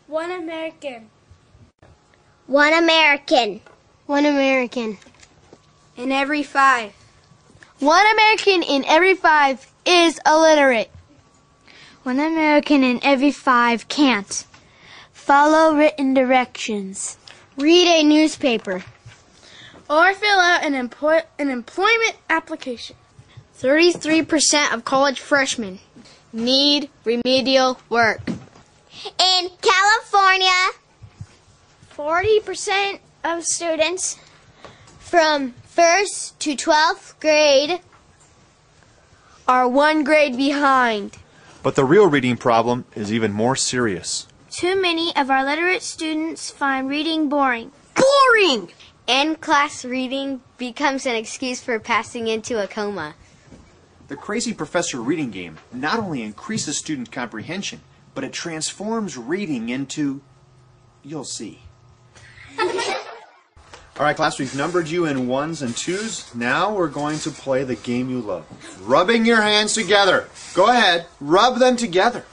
One American. One American. One American. In every 5. One American in every 5 is illiterate. One American in every 5 can't follow written directions, Read a newspaper. Or fill out an employment application. 33% of college freshmen need remedial work. In California, 40% of students from 1st to 12th grade are 1 grade behind. But the real reading problem is even more serious. Too many of our literate students find reading boring. Boring! in-class reading becomes an excuse for passing into a coma. The Crazy Professor reading game not only increases student comprehension, but it transforms reading into... you'll see. All right, class, we've numbered you in 1s and 2s. Now we're going to play the game you love. Rubbing your hands together. Go ahead, rub them together.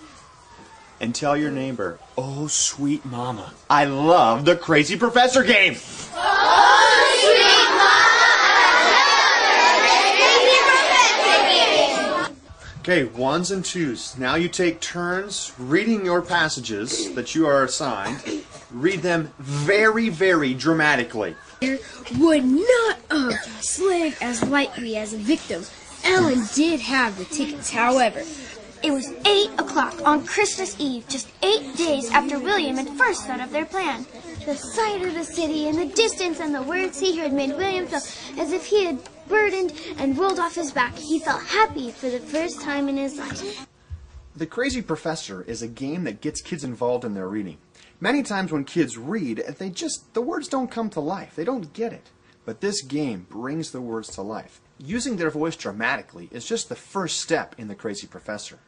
And tell your neighbor, oh, sweet mama, I love the Crazy Professor game. Oh, sweet mama, I love the Crazy Professor game. Okay, 1s and 2s. Now you take turns reading your passages that you are assigned. Read them very, very dramatically. Would not have slaved as lightly as a victim. Ellen did have the tickets, however. It was 8 o'clock on Christmas Eve, just 8 days after William had first thought of their plan. The sight of the city in the distance and the words he heard made William feel as if he had burdened and rolled off his back. He felt happy for the first time in his life. The Crazy Professor is a game that gets kids involved in their reading. Many times when kids read, the words don't come to life. They don't get it. But this game brings the words to life. Using their voice dramatically is just the first step in the Crazy Professor.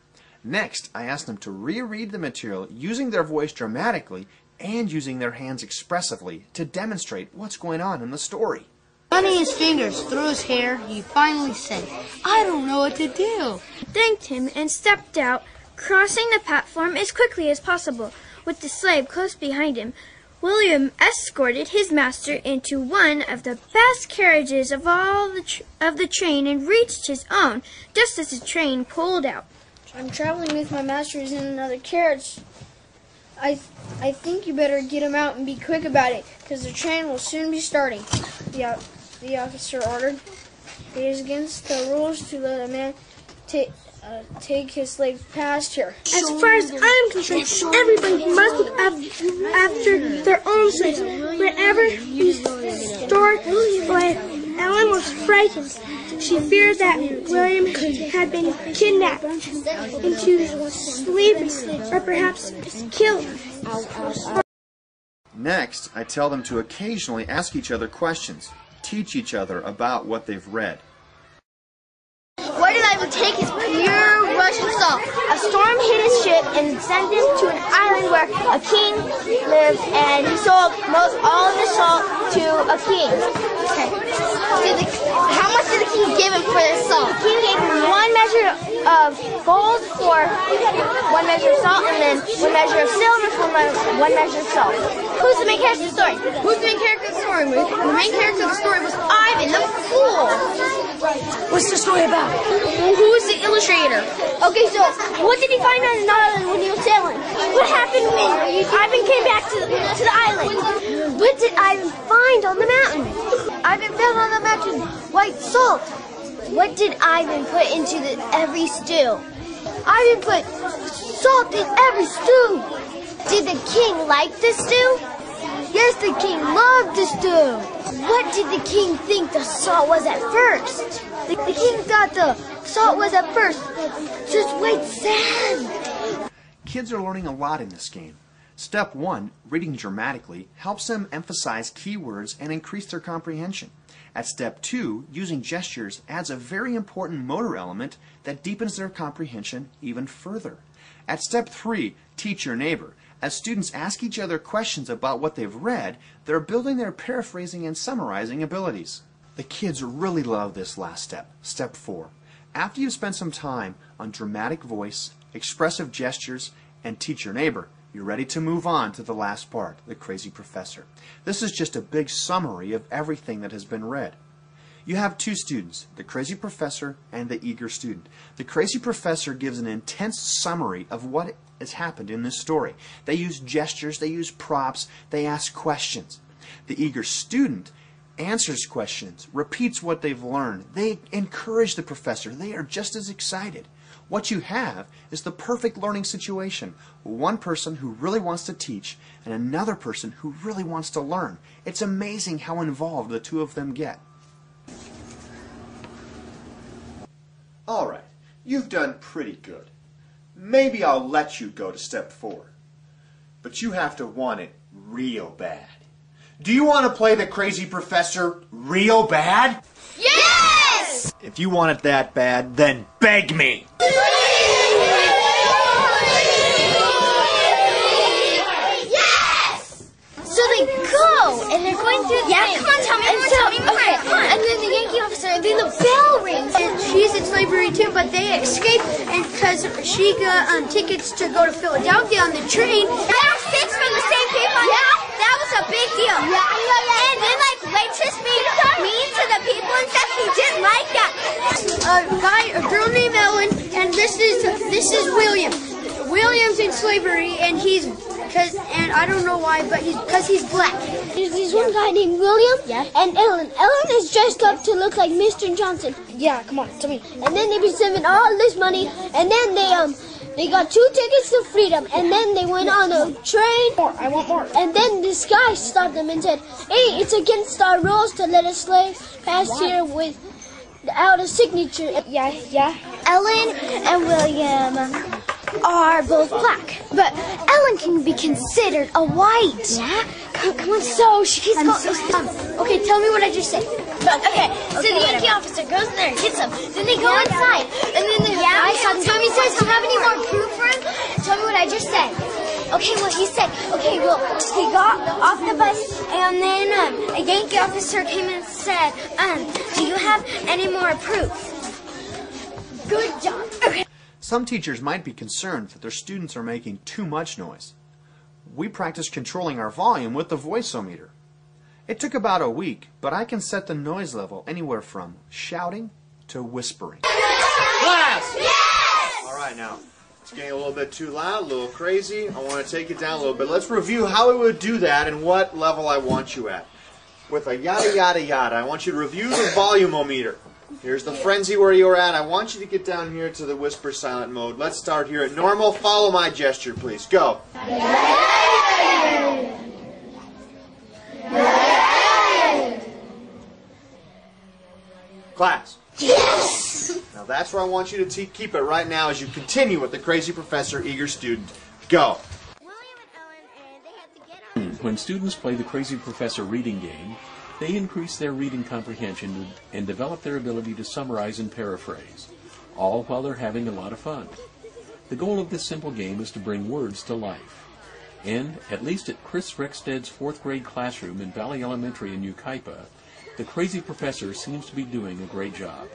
Next, I asked them to reread the material using their voice dramatically and using their hands expressively to demonstrate what's going on in the story. Running his fingers through his hair, he finally said, I don't know what to do. Thanked him and stepped out, crossing the platform as quickly as possible. With the slave close behind him, William escorted his master into one of the best carriages of the train and reached his own just as the train pulled out. I'm traveling with my masters in another carriage. I think you better get him out and be quick about it, because the train will soon be starting, the officer ordered. It is against the rules to let a man take his slave past here. As far as I'm concerned, everybody must look after their own slaves. Whenever we stored slaves, Ellen was frightened. She feared that William had been kidnapped into slavery or perhaps killed. Next, I tell them to occasionally ask each other questions, teach each other about what they've read. Where did Ivan take his pure Russian salt? A storm hit his ship and sent him to an island where a king lived, and he sold all of the salt to a king. Okay. How much did the king give him for this salt? The king gave him 1 measure of gold for 1 measure of salt, and then 1 measure of silver for 1 measure of salt. Who's the main character of the story? Who's the main character of the story? The main character of the story was Ivan, the fool. What's the story about? Who's the illustrator? Okay, so what did he find on the island when he was sailing? What happened when Ivan came back to the island? What did Ivan find on the mountain? Ivan found on the mountain white salt. What did Ivan put into every stew? Ivan put salt in every stew. Did the king like the stew? Yes, the king loved the stew. What did the king think the salt was at first? The king thought the salt was at first just white sand. Kids are learning a lot in this game. Step 1, reading dramatically, helps them emphasize keywords and increase their comprehension. At step 2, using gestures adds a very important motor element that deepens their comprehension even further. At step 3, teach your neighbor. As students ask each other questions about what they've read, they're building their paraphrasing and summarizing abilities. The kids really love this last step, step 4. After you've spent some time on dramatic voice, expressive gestures, and teach your neighbor, You're ready to move on to the last part, the crazy professor. This is just a big summary of everything that has been read. You have two students, the crazy professor and the eager student. The crazy professor gives an intense summary of what has happened in this story. They use gestures, they use props, they ask questions. The eager student answers questions, repeats what they've learned. They encourage the professor. They are just as excited. What you have is the perfect learning situation. One person who really wants to teach and another person who really wants to learn. It's amazing how involved the two of them get. All right, you've done pretty good. Maybe I'll let you go to step 4. But you have to want it real bad. Do you want to play the crazy professor real bad? Yes! If you want it that bad, then beg me. Yes! So they go, and they're going through the thing. Come on, tell me more, tell me more. Okay, Come on. and then the Yankee officer, and then the bell rings. And she's in slavery too, but they escape, and because she got tickets to go to Philadelphia on the train. That's 6 from the same people. Yeah, that was a big deal. Yeah. And then like waitress being mean to the people and stuff. He didn't like that. A girl named Ellen, and this is William. William's in slavery, and and I don't know why, but because he's black. There's one guy named William and Ellen. Ellen is dressed up to look like Mr. Johnson. Yeah, come on, tell me. And then they received all this money, and then they got 2 tickets to freedom, and then they went on a train. I want more. And then this guy stopped them and said, "Hey, it's against our rules to let a slave pass here without a signature." Yeah. Ellen and William are both black, but Ellen can be considered a white. Yeah? Come on, so she's Okay, tell me what I just said. Okay, so the Yankee officer goes in there and gets them. Then they go inside, and then the guy Tommy says, "Do you have any more proof for him?" Tell me what I just said. Okay, what he said. Okay, well, he got off the bus, and then a Yankee officer came and said, "Do you have any more proof?" Good job. Okay. Some teachers might be concerned that their students are making too much noise. We practice controlling our volume with the voice-o-meter. It took about a week, but I can set the noise level anywhere from shouting to whispering. Class! Yes! All right, now, it's getting a little bit too loud, a little crazy. I want to take it down a little bit. Let's review how we would do that and what level I want you at. With a yada, yada, yada, I want you to review the volume-o-meter. Here's the frenzy where you're at. I want you to get down here to the whisper silent mode. Let's start here at normal. Follow my gesture, please. Go. Class. Yes! Now that's where I want you to keep it right now as you continue with the crazy professor, eager student. Go. William and Ellen, they had to get up. When students play the Crazy Professor reading game, they increase their reading comprehension and develop their ability to summarize and paraphrase, all while they're having a lot of fun. The goal of this simple game is to bring words to life. And, at least at Chris Rexted's 4th grade classroom in Valley Elementary in Yucaipa, the Crazy Professor seems to be doing a great job.